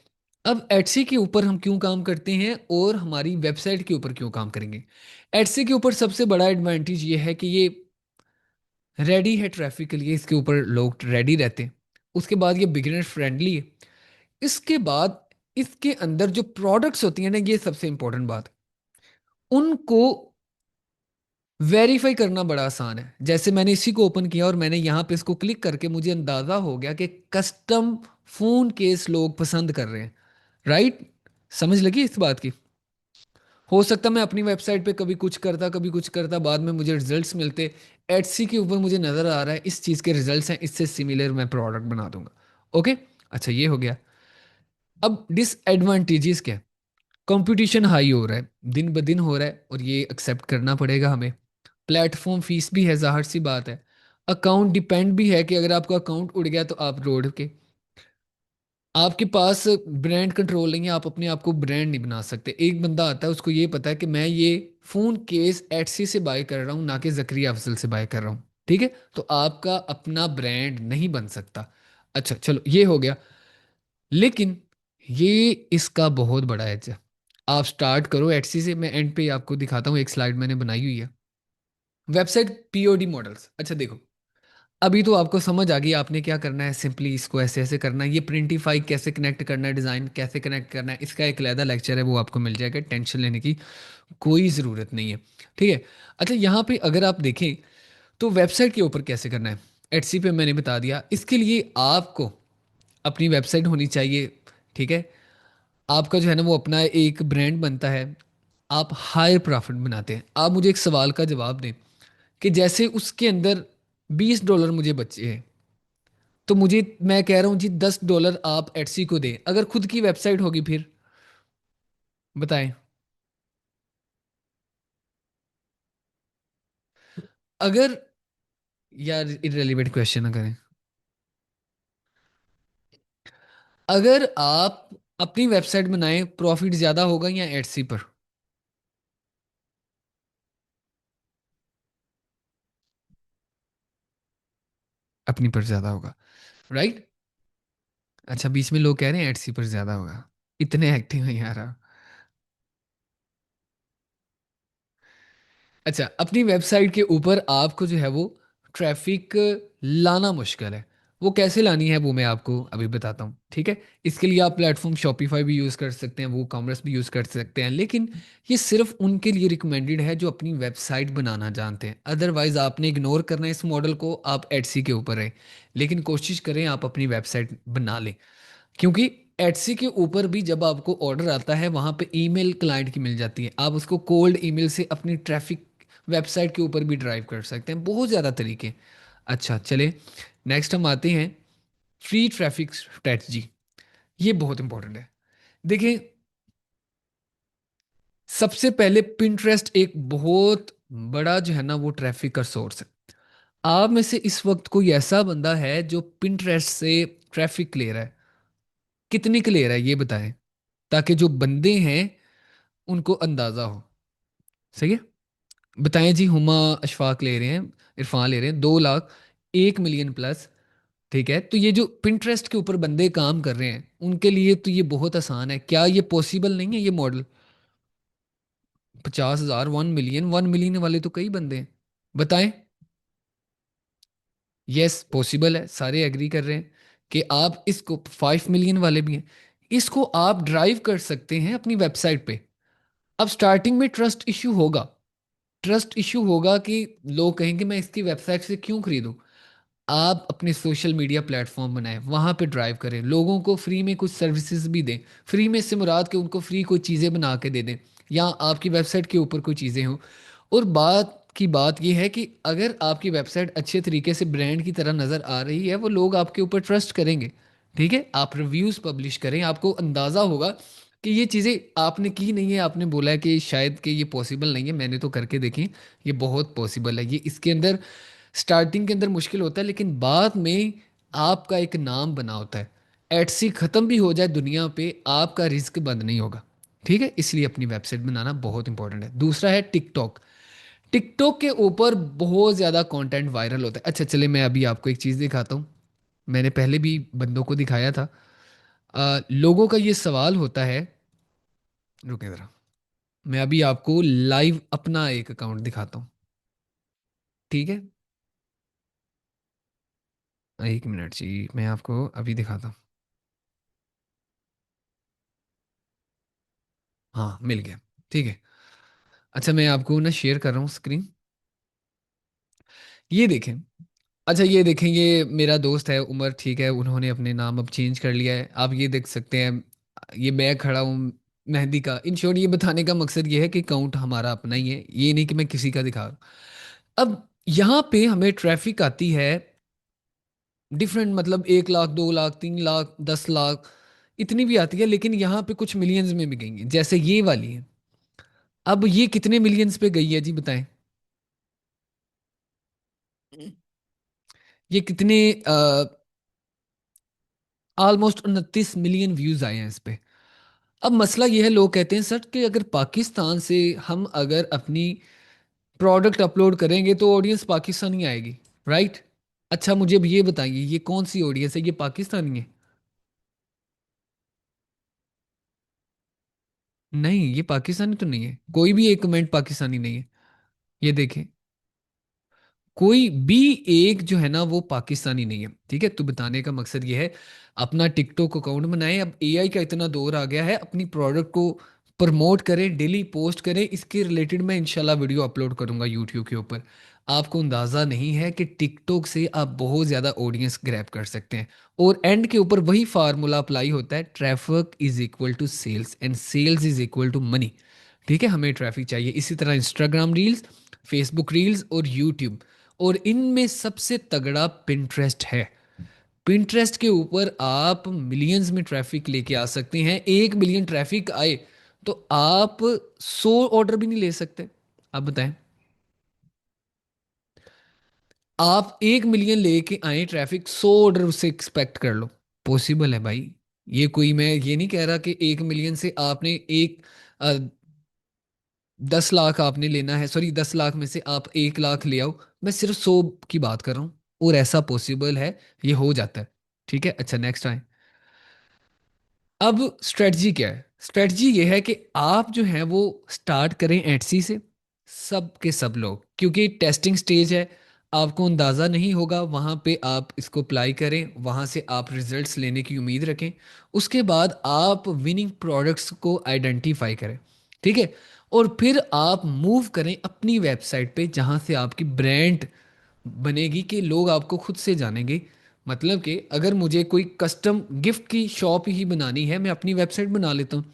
अब एटसी के ऊपर हम क्यों काम करते हैं और हमारी वेबसाइट के ऊपर क्यों काम करेंगे। एटसी के ऊपर सबसे बड़ा एडवांटेज ये है कि ये रेडी है ट्रैफिक के लिए, इसके ऊपर लोग रेडी रहते हैं। उसके बाद ये बिगिनर फ्रेंडली है। इसके बाद इसके अंदर जो प्रोडक्ट्स होती हैं ना, ये सबसे इंपॉर्टेंट बात है, उनको वेरीफाई करना बड़ा आसान है। जैसे मैंने इसी को ओपन किया और मैंने यहाँ पे इसको क्लिक करके मुझे अंदाजा हो गया कि कस्टम फोन केस लोग पसंद कर रहे हैं। राइट, समझ लगी इस बात की। हो सकता मैं अपनी वेबसाइट पे कभी कुछ करता कभी कुछ करता, बाद में मुझे रिजल्ट्स मिलते, एटसी के ऊपर मुझे नजर आ रहा है इस चीज के रिजल्ट्स हैं, इससे सिमिलर मैं प्रोडक्ट बना दूंगा। ओके, अच्छा ये हो गया। अब डिसएडवांटेजेस क्या है। कंपटीशन हाई हो रहा है, दिन ब दिन हो रहा है, और ये एक्सेप्ट करना पड़ेगा हमें। प्लेटफॉर्म फीस भी है, जाहिर सी बात है। अकाउंट डिपेंड भी है कि अगर आपका अकाउंट उड़ गया तो आप रोड के, आपके पास ब्रांड कंट्रोल नहीं है, आप अपने आप को ब्रांड नहीं बना सकते। एक बंदा आता है उसको ये पता है कि मैं ये फोन केस एटसी से बाय कर रहा हूँ ना कि जकरिया अफजल से बाय कर रहा हूँ। ठीक है, तो आपका अपना ब्रांड नहीं बन सकता। अच्छा चलो ये हो गया। लेकिन ये इसका बहुत बड़ा एज है। आप स्टार्ट करो एटसी से, मैं एंड पे आपको दिखाता हूँ, एक स्लाइड मैंने बनाई हुई है। वेबसाइट पीओडी मॉडल्स, अच्छा देखो, अभी तो आपको समझ आ गई आपने क्या करना है। सिंपली इसको ऐसे ऐसे करना है, ये प्रिंटिफाई कैसे कनेक्ट करना है, डिज़ाइन कैसे कनेक्ट करना है, इसका एक अलहदा लेक्चर है, वो आपको मिल जाएगा, टेंशन लेने की कोई ज़रूरत नहीं है। ठीक है, अच्छा यहाँ पे अगर आप देखें तो वेबसाइट के ऊपर कैसे करना है, एटसी पे मैंने बता दिया। इसके लिए आपको अपनी वेबसाइट होनी चाहिए। ठीक है, आपका जो है ना वो अपना एक ब्रांड बनता है, आप हायर प्रॉफिट बनाते हैं। आप मुझे एक सवाल का जवाब दें कि जैसे उसके अंदर $20 मुझे बचे हैं, तो मुझे, मैं कह रहा हूँ जी $10 आप एटसी को दें, अगर खुद की वेबसाइट होगी फिर बताएं। अगर, यार इररिलेवेंट क्वेश्चन ना करें। अगर आप अपनी वेबसाइट बनाएं प्रॉफिट ज्यादा होगा या एटसी पर। अपनी पर ज्यादा होगा, राइट। अच्छा बीच में लोग कह रहे हैं एटसी पर ज्यादा होगा, इतने एक्टिव हैं यार आप। अच्छा, अपनी वेबसाइट के ऊपर आपको जो है वो ट्रैफिक लाना मुश्किल है। वो कैसे लानी है वो मैं आपको अभी बताता हूँ। ठीक है, इसके लिए आप प्लेटफॉर्म शॉपिफाई भी यूज़ कर सकते हैं, वो कॉमर्स भी यूज़ कर सकते हैं, लेकिन ये सिर्फ उनके लिए रिकमेंडेड है जो अपनी वेबसाइट बनाना जानते हैं। अदरवाइज आपने इग्नोर करना है इस मॉडल को, आप एडसी के ऊपर है। लेकिन कोशिश करें आप अपनी वेबसाइट बना लें, क्योंकि एटसी के ऊपर भी जब आपको ऑर्डर आता है वहां पे ईमेल क्लाइंट की मिल जाती है, आप उसको कोल्ड ईमेल से अपनी ट्रैफिक वेबसाइट के ऊपर भी ड्राइव कर सकते हैं, बहुत ज़्यादा तरीके। अच्छा चले, नेक्स्ट हम आते हैं फ्री ट्रैफिक स्ट्रेटजी। ये बहुत इंपॉर्टेंट है। देखिए, सबसे पहले पिंटरेस्ट एक बहुत बड़ा जो है ना वो ट्रैफिक का सोर्स है। आप में से इस वक्त कोई ऐसा बंदा है जो पिंटरेस्ट से ट्रैफिक ले रहा है, कितनी के ले रहा है ये बताएं, ताकि जो बंदे हैं उनको अंदाजा हो। सही है, बताएं जी। हुमा अशफाक ले रहे हैं, इरफान ले रहे हैं, 2 लाख, 1 मिलियन प्लस। ठीक है, तो ये जो पिंटरेस्ट के ऊपर बंदे काम कर रहे हैं उनके लिए तो ये बहुत आसान है। क्या ये पॉसिबल नहीं है ये मॉडल। 50,000, 1 मिलियन, 1 मिलियन वाले तो कई बंदे हैं, बताएं। यस पॉसिबल है, सारे एग्री कर रहे हैं कि आप इसको, 5 मिलियन वाले भी हैं, इसको आप ड्राइव कर सकते हैं अपनी वेबसाइट पे। अब स्टार्टिंग में ट्रस्ट इश्यू होगा, ट्रस्ट इशू होगा कि लोग कहेंगे मैं इसकी वेबसाइट से क्यों खरीदूं। आप अपने सोशल मीडिया प्लेटफॉर्म बनाएं, वहां पे ड्राइव करें, लोगों को फ्री में कुछ सर्विसेज भी दें। फ्री में से मुराद के उनको फ्री कोई चीज़ें बना के दे दें, या आपकी वेबसाइट के ऊपर कोई चीज़ें हों। और बात की बात यह है कि अगर आपकी वेबसाइट अच्छे तरीके से ब्रांड की तरह नज़र आ रही है, वो लोग आपके ऊपर ट्रस्ट करेंगे। ठीक है, आप रिव्यूज़ पब्लिश करें, आपको अंदाज़ा होगा कि ये चीज़ें आपने की नहीं है। आपने बोला है कि शायद कि ये पॉसिबल नहीं है, मैंने तो करके देखी, ये बहुत पॉसिबल है। ये इसके अंदर स्टार्टिंग के अंदर मुश्किल होता है, लेकिन बाद में आपका एक नाम बना होता है। एटसी खत्म भी हो जाए दुनिया पे, आपका रिस्क बंद नहीं होगा। ठीक है, इसलिए अपनी वेबसाइट बनाना बहुत इंपॉर्टेंट है। दूसरा है टिकटॉक। टिकटॉक के ऊपर बहुत ज़्यादा कंटेंट वायरल होता है। अच्छा चले, मैं अभी आपको एक चीज़ दिखाता हूँ। मैंने पहले भी बंदों को दिखाया था। लोगों का ये सवाल होता है, रुके ज़रा, मैं अभी आपको लाइव अपना एक अकाउंट दिखाता हूँ। ठीक है, एक मिनट जी, मैं आपको अभी दिखाता हूँ। हाँ, मिल गया। ठीक है। अच्छा, मैं आपको ना शेयर कर रहा हूँ स्क्रीन। ये देखें। अच्छा, ये देखें, ये मेरा दोस्त है उमर, ठीक है, उन्होंने अपने नाम अब चेंज कर लिया है, आप ये देख सकते हैं। ये मैं खड़ा हूँ मेहंदी का। इन शॉर्ट ये बताने का मकसद ये है कि अकाउंट हमारा अपना ही है, ये नहीं कि मैं किसी का दिखा रहा हूँ। अब यहाँ पे हमें ट्रैफिक आती है डिफरेंट, मतलब 1 लाख, 2 लाख, 3 लाख, 10 लाख, इतनी भी आती है, लेकिन यहाँ पे कुछ मिलियंस में भी गई है, जैसे ये वाली है। अब ये कितने मिलियंस पे गई है जी, बताएं। ये कितने, ऑलमोस्ट 29 मिलियन व्यूज आए हैं इस पे। अब मसला ये है, लोग कहते हैं सर कि अगर पाकिस्तान से हम अगर अपनी प्रोडक्ट अपलोड करेंगे तो ऑडियंस पाकिस्तानी आएगी, राइट। अच्छा मुझे अब ये बताइए, ये कौन सी ऑडियंस है, ये पाकिस्तानी है? नहीं, ये पाकिस्तानी तो नहीं है, कोई भी एक कमेंट पाकिस्तानी नहीं है। ये देखें, कोई भी एक जो है ना वो पाकिस्तानी नहीं है। ठीक है, तो बताने का मकसद ये है, अपना टिकटॉक अकाउंट बनाएं। अब एआई का इतना दौर आ गया है, अपनी प्रोडक्ट को प्रमोट करें, डेली पोस्ट करें। इसके रिलेटेड मैं इंशाल्लाह वीडियो अपलोड करूंगा यूट्यूब के ऊपर। आपको अंदाज़ा नहीं है कि टिकटॉक से आप बहुत ज़्यादा ऑडियंस ग्रैब कर सकते हैं। और एंड के ऊपर वही फार्मूला अप्लाई होता है, traffic is equal to sales and sales is equal to money. ठीक है, हमें ट्रैफिक चाहिए। इसी तरह इंस्टाग्राम रील्स, फेसबुक रील्स और यूट्यूब, और इनमें सबसे तगड़ा पिंटरेस्ट है। पिंटरेस्ट के ऊपर आप मिलियंस में ट्रैफिक लेके आ सकते हैं। 1 मिलियन ट्रैफिक आए तो आप 100 ऑर्डर भी नहीं ले सकते। आप बताएं, आप 1 मिलियन लेके आए ट्रैफिक, 100 ऑर्डर उससे एक्सपेक्ट कर लो। पॉसिबल है भाई। ये कोई, मैं ये नहीं कह रहा कि 1 मिलियन से आपने एक 10 लाख आपने लेना है, सॉरी 10 लाख में से आप 1 लाख ले आओ। मैं सिर्फ 100 की बात कर रहा हूँ, और ऐसा पॉसिबल है, ये हो जाता है। ठीक है, अच्छा नेक्स्ट आए। अब स्ट्रेटजी क्या है? स्ट्रेटजी ये है कि आप जो है वो स्टार्ट करें एटसी से, सब के सब लोग, क्योंकि टेस्टिंग स्टेज है, आपको अंदाज़ा नहीं होगा। वहाँ पे आप इसको अप्लाई करें, वहाँ से आप रिजल्ट्स लेने की उम्मीद रखें। उसके बाद आप विनिंग प्रोडक्ट्स को आइडेंटिफाई करें। ठीक है, और फिर आप मूव करें अपनी वेबसाइट पे, जहाँ से आपकी ब्रांड बनेगी कि लोग आपको खुद से जानेंगे। मतलब कि अगर मुझे कोई कस्टम गिफ्ट की शॉप ही बनानी है, मैं अपनी वेबसाइट बना लेता हूँ।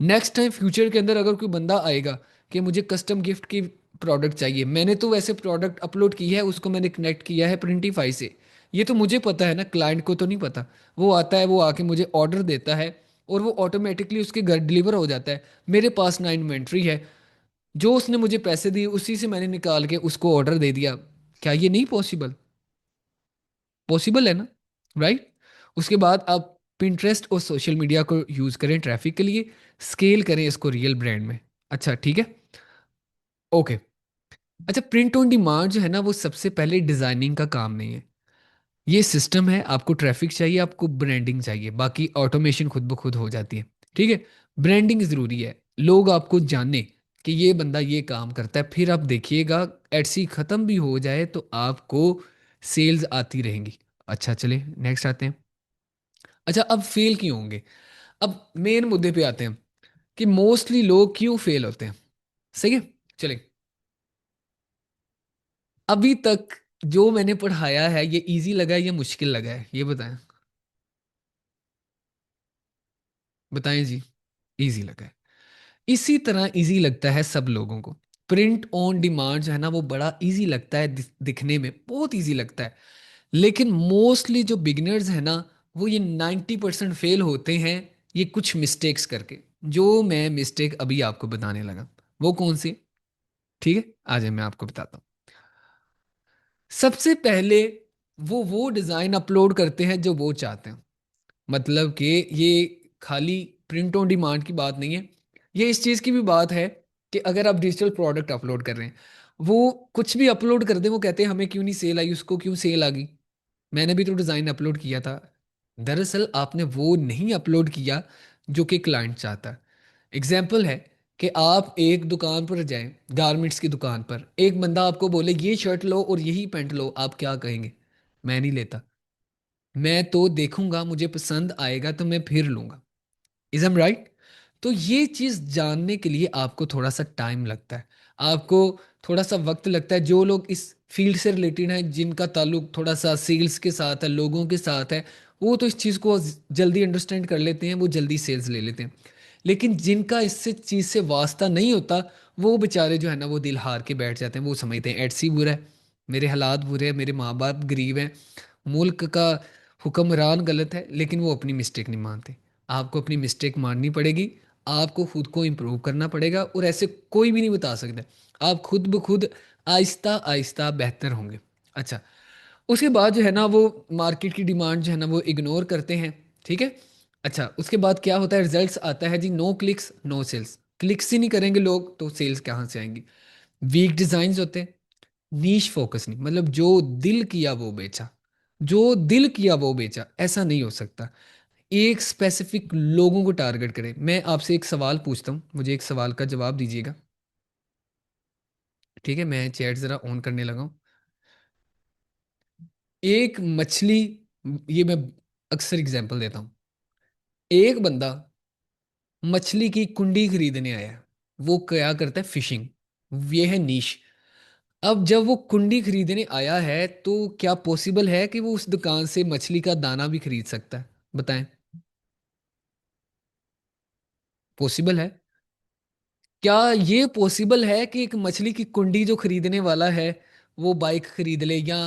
नेक्स्ट टाइम फ्यूचर के अंदर अगर कोई बंदा आएगा कि मुझे कस्टम गिफ्ट की प्रोडक्ट चाहिए, मैंने तो वैसे प्रोडक्ट अपलोड की है, उसको मैंने कनेक्ट किया है प्रिंटीफाई से, ये तो मुझे पता है ना, क्लाइंट को तो नहीं पता। वो आता है, वो आके मुझे ऑर्डर देता है, और वो ऑटोमेटिकली उसके घर डिलीवर हो जाता है। मेरे पास ना इन्वेंट्री है, जो उसने मुझे पैसे दिए उसी से मैंने निकाल के उसको ऑर्डर दे दिया। क्या ये नहीं पॉसिबल? पॉसिबल है ना, राइट। उसके बाद आप पिंटरेस्ट और सोशल मीडिया को यूज करें ट्रैफिक के लिए, स्केल करें इसको रियल ब्रांड में। अच्छा ठीक है, ओके। अच्छा, प्रिंट ऑन डिमांड जो है ना वो सबसे पहले डिजाइनिंग का काम नहीं है, ये सिस्टम है। आपको ट्रैफिक चाहिए, आपको ब्रांडिंग चाहिए, बाकी ऑटोमेशन खुद ब खुद हो जाती है। ठीक है, ब्रांडिंग ज़रूरी है, लोग आपको जाने कि ये बंदा ये काम करता है। फिर आप देखिएगा, एटसी ख़त्म भी हो जाए तो आपको सेल्स आती रहेंगी। अच्छा चले नेक्स्ट आते हैं। अच्छा, अब फेल क्यों होंगे? अब मेन मुद्दे पे आते हैं कि मोस्टली लोग क्यों फेल होते हैं। सही है, चले। अभी तक जो मैंने पढ़ाया है, ये इजी लगा है या मुश्किल लगा है, ये बताएं। बताएं जी। इजी लगा है। इसी तरह इजी लगता है सब लोगों को। प्रिंट ऑन डिमांड जो है ना वो बड़ा इजी लगता है, दिखने में बहुत इजी लगता है। लेकिन मोस्टली जो बिगिनर्स हैं ना, वो ये 90% फेल होते हैं, ये कुछ मिस्टेक्स करके। जो मैं मिस्टेक अभी आपको बताने लगा, वो कौन सी? ठीक है, आज मैं आपको बताता हूँ। सबसे पहले वो डिज़ाइन अपलोड करते हैं जो वो चाहते हैं। मतलब कि ये खाली प्रिंट ऑन डिमांड की बात नहीं है, ये इस चीज़ की भी बात है कि अगर आप डिजिटल प्रोडक्ट अपलोड कर रहे हैं, वो कुछ भी अपलोड कर दे, वो कहते हैं हमें क्यों नहीं सेल आई, उसको क्यों सेल आ गई। मैंने भी तो डिज़ाइन अपलोड किया था। दरअसल आपने वो नहीं अपलोड किया जो कि क्लाइंट चाहता है। एग्जाम्पल है कि आप एक दुकान पर जाएं, गारमेंट्स की दुकान पर, एक बंदा आपको बोले ये शर्ट लो और यही पैंट लो, आप क्या कहेंगे? मैं नहीं लेता, मैं तो देखूंगा, मुझे पसंद आएगा तो मैं फिर लूंगा। Is am right? तो ये चीज जानने के लिए आपको थोड़ा सा टाइम लगता है, आपको थोड़ा सा वक्त लगता है। जो लोग इस फील्ड से रिलेटेड हैं, जिनका ताल्लुक थोड़ा सा सेल्स के साथ है, लोगों के साथ है, वो तो इस चीज़ को जल्दी अंडरस्टैंड कर लेते हैं, वो जल्दी सेल्स ले लेते हैं। लेकिन जिनका इससे चीज़ से वास्ता नहीं होता, वो बेचारे जो है ना, वो दिल हार के बैठ जाते हैं। वो समझते हैं एटसी बुरा है, मेरे हालात बुरे हैं, मेरे माँ बाप गरीब हैं, मुल्क का हुक्मरान गलत है, लेकिन वो अपनी मिस्टेक नहीं मानते। आपको अपनी मिस्टेक माननी पड़ेगी, आपको खुद को इम्प्रूव करना पड़ेगा, और ऐसे कोई भी नहीं बता सकता। आप खुद ब खुद आहिस्ता आहिस्ता बेहतर होंगे। अच्छा, उसके बाद जो है ना, वो मार्केट की डिमांड जो है ना, वो इग्नोर करते हैं। ठीक है। अच्छा, उसके बाद क्या होता है, रिजल्ट्स आता है जी, no clicks no sales. Clicks ही नहीं करेंगे लोग तो सेल्स कहाँ से आएंगी? वीक डिजाइन होते हैं, नीश फोकस नहीं, मतलब जो दिल किया वो बेचा, जो दिल किया वो बेचा, ऐसा नहीं हो सकता। एक स्पेसिफिक लोगों को टारगेट करें। मैं आपसे एक सवाल पूछता हूँ, मुझे एक सवाल का जवाब दीजिएगा। ठीक है, मैं चैट ज़रा ऑन करने लगा हूँ। एक मछली, ये मैं अक्सर एग्जांपल देता हूँ। एक बंदा मछली की कुंडी खरीदने आया है, वो क्या करता है? फिशिंग। ये है नीश। अब जब वो कुंडी खरीदने आया है, तो क्या पॉसिबल है कि वो उस दुकान से मछली का दाना भी खरीद सकता है? बताएं। पॉसिबल है? क्या ये पॉसिबल है कि एक मछली की कुंडी जो खरीदने वाला है, वो बाइक खरीद ले या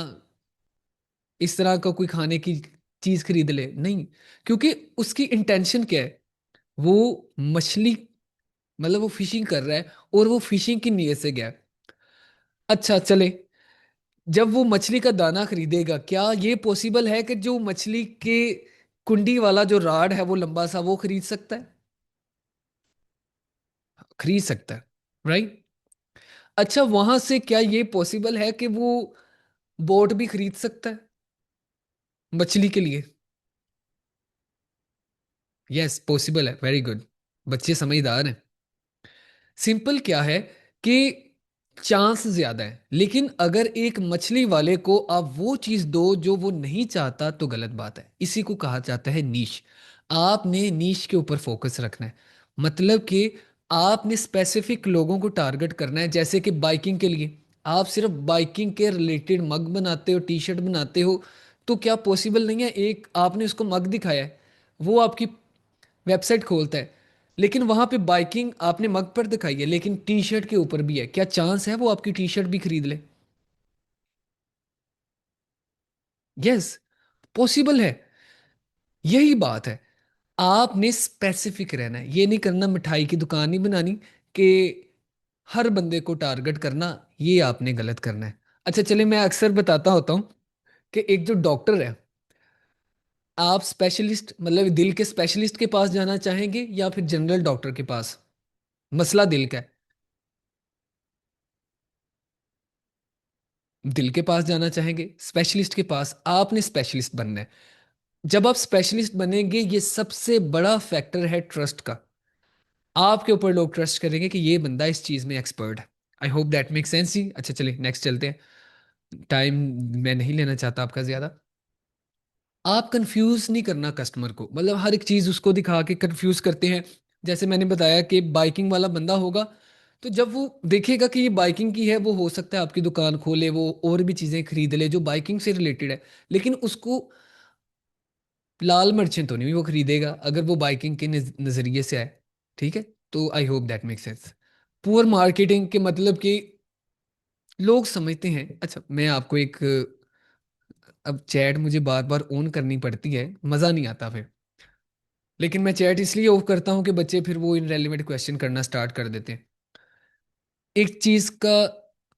इस तरह का कोई खाने की चीज खरीद ले? नहीं। क्योंकि उसकी इंटेंशन क्या है? वो मछली, मतलब वो फिशिंग कर रहा है, और वो फिशिंग की नीयत से गया है। अच्छा चले, जब वो मछली का दाना खरीदेगा, क्या ये पॉसिबल है कि जो मछली के कुंडी वाला जो राड है वो लंबा सा, वो खरीद सकता है? खरीद सकता है, राइट? अच्छा, वहां से क्या ये पॉसिबल है कि वो बोट भी खरीद सकता है मछली के लिए? यस, पॉसिबल है। वेरी गुड, बच्चे समझदार हैं। सिंपल क्या है कि चांस ज्यादा है, लेकिन अगर एक मछली वाले को आप वो चीज दो जो वो नहीं चाहता, तो गलत बात है। इसी को कहा जाता है नीश। आपने नीश के ऊपर फोकस रखना है, मतलब कि आपने स्पेसिफिक लोगों को टारगेट करना है। जैसे कि बाइकिंग के लिए आप सिर्फ बाइकिंग के रिलेटेड मग बनाते हो, टी शर्ट बनाते हो, तो क्या पॉसिबल नहीं है एक आपने उसको मग दिखाया है, वो आपकी वेबसाइट खोलता है, लेकिन वहां पे बाइकिंग आपने मग पर दिखाई है, लेकिन टी शर्ट के ऊपर भी है, क्या चांस है वो आपकी टी शर्ट भी खरीद ले? यस, पॉसिबल है। यही बात है, आपने स्पेसिफिक रहना है। ये नहीं करना, मिठाई की दुकान नहीं बनानी कि हर बंदे को टारगेट करना, ये आपने गलत करना है। अच्छा चले, मैं अक्सर बताता होता हूँ कि एक जो डॉक्टर है, आप स्पेशलिस्ट, मतलब दिल के स्पेशलिस्ट के पास जाना चाहेंगे या फिर जनरल डॉक्टर के पास? मसला दिल का है, दिल के पास जाना चाहेंगे, स्पेशलिस्ट के पास? आपने स्पेशलिस्ट बनना है। जब आप स्पेशलिस्ट बनेंगे, ये सबसे बड़ा फैक्टर है ट्रस्ट का। आपके ऊपर लोग ट्रस्ट करेंगे कि ये बंदा इस चीज में एक्सपर्ट है। I hope that make sense ही। अच्छा चलिए, नेक्स्ट चलते हैं। टाइम मैं नहीं लेना चाहता आपका ज्यादा। आप कंफ्यूज नहीं करना कस्टमर को, मतलब हर एक चीज उसको दिखा के कंफ्यूज करते हैं। जैसे मैंने बताया कि बाइकिंग वाला बंदा होगा, तो जब वो देखेगा कि ये बाइकिंग की है, वो हो सकता है आपकी दुकान खोले, वो और भी चीजें खरीद ले जो बाइकिंग से रिलेटेड है, लेकिन उसको लाल मिर्चें तो नहीं वो खरीदेगा अगर वो बाइकिंग के नजरिए से आए। ठीक है, तो आई hope that make sense. Poor marketing के मतलब कि लोग समझते हैं। अच्छा, मैं आपको एक, अब चैट मुझे बार बार ऑन करनी पड़ती है, मज़ा नहीं आता फिर। लेकिन मैं चैट इसलिए ऑफ करता हूँ कि बच्चे फिर वो इनरेलेवेंट क्वेश्चन करना स्टार्ट कर देते हैं। एक चीज़ का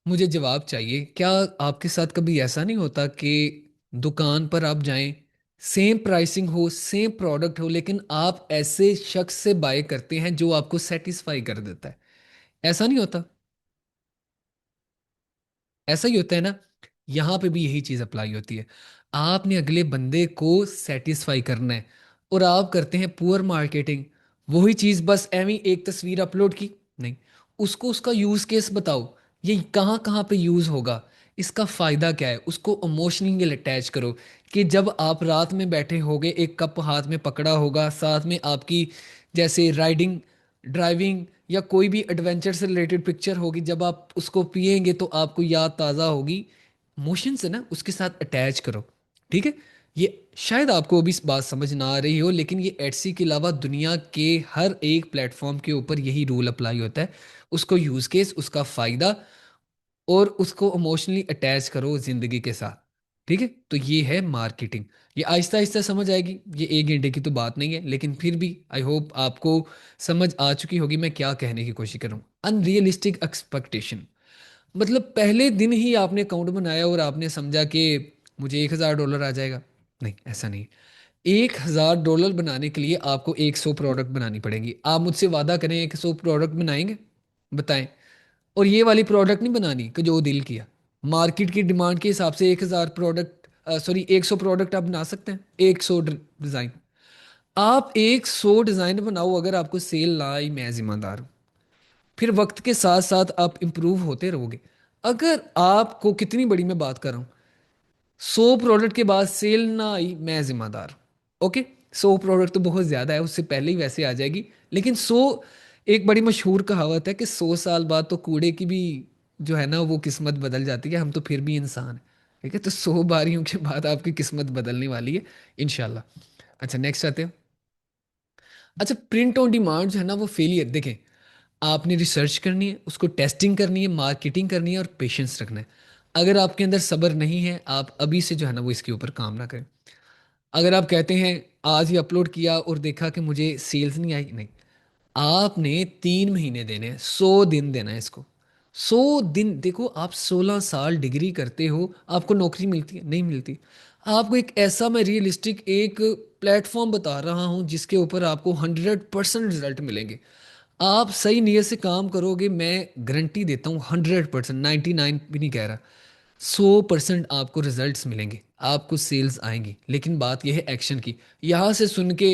मुझे जवाब चाहिए, क्या आपके साथ कभी ऐसा नहीं होता कि दुकान पर आप जाएं, सेम प्राइसिंग हो, सेम प्रोडक्ट हो, लेकिन आप ऐसे शख्स से बाय करते हैं जो आपको सेटिस्फाई कर देता है। ऐसा नहीं होता? ऐसा ही होता है ना। यहाँ पे भी यही चीज अप्लाई होती है। आपने अगले बंदे को सेटिस्फाई करना है, और आप करते हैं पुअर मार्केटिंग। वही चीज बस एवं एक तस्वीर अपलोड की, नहीं, उसको उसका यूज केस बताओ, ये कहाँ कहाँ पे यूज होगा, इसका फायदा क्या है, उसको इमोशनली अटैच करो। कि जब आप रात में बैठे होगे, एक कप हाथ में पकड़ा होगा, साथ में आपकी जैसे राइडिंग, ड्राइविंग या कोई भी एडवेंचर से रिलेटेड पिक्चर होगी, जब आप उसको पिएंगे तो आपको याद ताज़ा होगी। मोशन से ना उसके साथ अटैच करो। ठीक है। ये शायद आपको अभी इस बात समझ ना आ रही हो, लेकिन ये एटसी के अलावा दुनिया के हर एक प्लेटफॉर्म के ऊपर यही रूल अप्लाई होता है। उसको यूज केस, उसका फायदा, और उसको इमोशनली अटैच करो जिंदगी के साथ। ठीक है, तो ये है मार्केटिंग। ये आहिस्ता आहिस्ता समझ आएगी, ये एक घंटे की तो बात नहीं है, लेकिन फिर भी आई होप आपको समझ आ चुकी होगी मैं क्या कहने की कोशिश कर रहा हूँ। अनरियलिस्टिक एक्सपेक्टेशन मतलब पहले दिन ही आपने अकाउंट बनाया और आपने समझा कि मुझे $1,000 आ जाएगा। नहीं, ऐसा नहीं। $1,000 बनाने के लिए आपको 100 प्रोडक्ट बनानी पड़ेंगी। आप मुझसे वादा करें 100 प्रोडक्ट बनाएंगे? बताएं। और ये वाली प्रोडक्ट नहीं बनानी कि जो दिल किया। मार्केट की डिमांड के हिसाब से 1,000 प्रोडक्ट, सॉरी 100 प्रोडक्ट आप बना सकते हैं, 100 डिज़ाइन। आप 100 डिज़ाइन बनाओ, अगर आपको सेल ना आई, मैं जिम्मेदार हूँ। फिर वक्त के साथ साथ आप इंप्रूव होते रहोगे। अगर आपको, कितनी बड़ी मैं बात कर रहा हूँ, 100 प्रोडक्ट के बाद सेल ना आई, मैं जिम्मेदार हूं। ओके। 100 प्रोडक्ट तो बहुत ज्यादा है, उससे पहले ही वैसे आ जाएगी। लेकिन 100, एक बड़ी मशहूर कहावत है कि 100 साल बाद तो कूड़े की भी जो है ना वो किस्मत बदल जाती है, हम तो फिर भी इंसान हैं। ठीक है, तो 100 बारियों के बाद आपकी किस्मत बदलने वाली है, इंशाल्लाह। अच्छा, नेक्स्ट आते हैं। अच्छा, प्रिंट ऑन डिमांड जो है ना वो फेलियर, देखें, आपने रिसर्च करनी है, उसको टेस्टिंग करनी है, मार्केटिंग करनी है, और पेशेंस रखना है। अगर आपके अंदर सब्र नहीं है, आप अभी से जो है ना वो इसके ऊपर काम ना करें। अगर आप कहते हैं आज ही अपलोड किया और देखा कि मुझे सेल्स नहीं आई, नहीं, आपने 3 महीने देने हैं, 100 दिन देना है इसको। 100 दिन देखो, आप 16 साल डिग्री करते हो, आपको नौकरी मिलती है? नहीं मिलती। आपको एक ऐसा, मैं रियलिस्टिक एक प्लेटफॉर्म बता रहा हूं जिसके ऊपर आपको 100% रिजल्ट मिलेंगे। आप सही नीयत से काम करोगे, मैं गारंटी देता हूँ, 100%, 99 भी नहीं कह रहा, 100% आपको रिजल्ट्स मिलेंगे, आपको सेल्स आएंगी। लेकिन बात यह है एक्शन की। यहाँ से सुन के,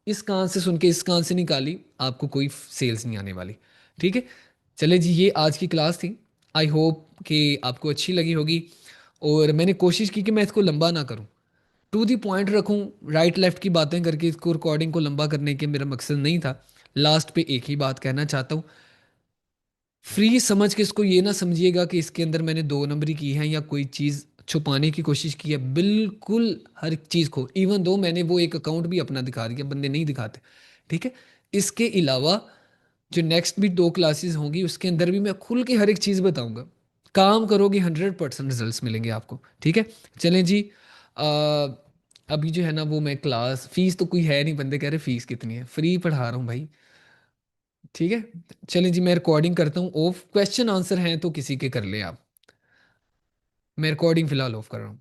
इस कान से सुन के इस कान से निकाली, आपको कोई सेल्स नहीं आने वाली। ठीक है। चले जी, ये आज की क्लास थी। आई होप कि आपको अच्छी लगी होगी, और मैंने कोशिश की कि मैं इसको लंबा ना करूं, टू दी पॉइंट रखूं। राइट लेफ्ट की बातें करके इसको, रिकॉर्डिंग को लंबा करने के मेरा मकसद नहीं था। लास्ट पे एक ही बात कहना चाहता हूँ, फ्री समझ के इसको ये ना समझिएगा कि इसके अंदर मैंने 2 नंबरी की है या कोई चीज़ छुपाने की कोशिश की है। बिल्कुल हर चीज़ को, इवन दो मैंने वो एक अकाउंट भी अपना दिखा दिया, बंदे नहीं दिखाते। ठीक है। इसके अलावा जो नेक्स्ट भी 2 क्लासेस होंगी उसके अंदर भी मैं खुल के हर एक चीज़ बताऊंगा। काम करोगे, 100% रिजल्ट मिलेंगे आपको। ठीक है। चलें जी। अ, अभी जो है ना वो मैं क्लास, फीस तो कोई है नहीं, बंदे कह रहे फीस कितनी है, फ्री पढ़ा रहा हूँ भाई। ठीक है। चलिए जी, मैं रिकॉर्डिंग करता हूँ ऑफ, क्वेश्चन आंसर हैं तो किसी के कर लें आप। मैं रिकॉर्डिंग फिलहाल ऑफ कर रहा हूँ।